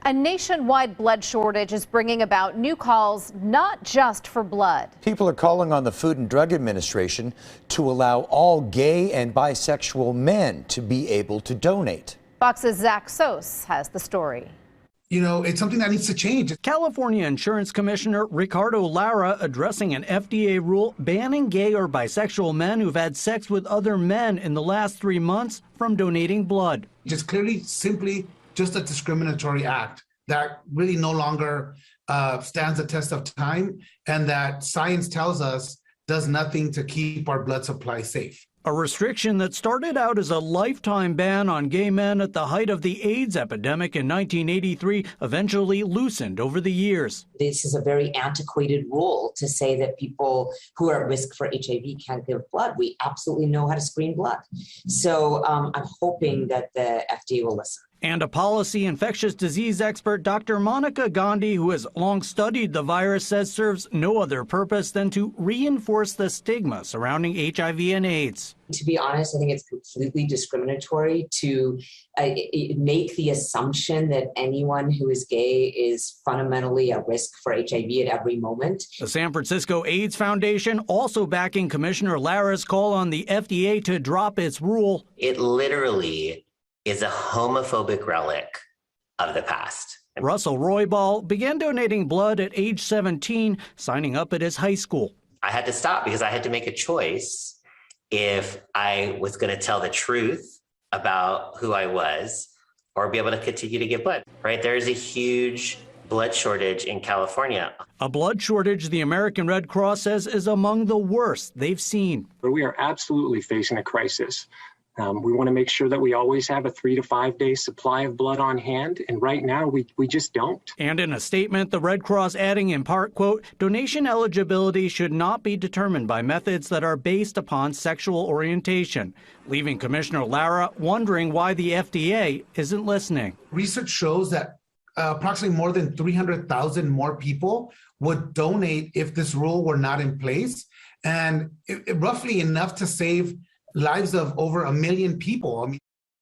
A nationwide blood shortage is bringing about new calls, not just for blood. People are calling on the Food and Drug Administration to allow all gay and bisexual men to be able to donate. Fox's Zach Sos has the story. You know, it's something that needs to change. California Insurance Commissioner Ricardo Lara addressing an FDA rule banning gay or bisexual men who've had sex with other men in the last 3 months from donating blood. Just clearly, simply just a discriminatory act that really no longer stands the test of time, and that science tells us does nothing to keep our blood supply safe. A restriction that started out as a lifetime ban on gay men at the height of the AIDS epidemic in 1983 eventually loosened over the years. This is a very antiquated rule to say that people who are at risk for HIV can't give blood. We absolutely know how to screen blood. So I'm hoping that the FDA will listen. And a policy infectious disease expert, Dr. Monica Gandhi, who has long studied the virus, says serves no other purpose than to reinforce the stigma surrounding HIV and AIDS. To be honest, I think it's completely discriminatory to make the assumption that anyone who is gay is fundamentally at risk for HIV at every moment. The San Francisco AIDS Foundation also backing Commissioner Lara's call on the FDA to drop its rule. It literally is a homophobic relic of the past. Russell Roybal began donating blood at age 17, signing up at his high school. I had to stop because I had to make a choice if I was going to tell the truth about who I was or be able to continue to give blood, right? There is a huge blood shortage in California. A blood shortage the American Red Cross says is among the worst they've seen. We are absolutely facing a crisis. We want to make sure that we always have a 3 to 5 day supply of blood on hand, and right now we just don't. And in a statement, the Red Cross adding in part, quote, donation eligibility should not be determined by methods that are based upon sexual orientation, leaving Commissioner Lara wondering why the FDA isn't listening. Research shows that approximately more than 300,000 more people would donate if this rule were not in place, and roughly enough to save lives of over 1 million people. I mean,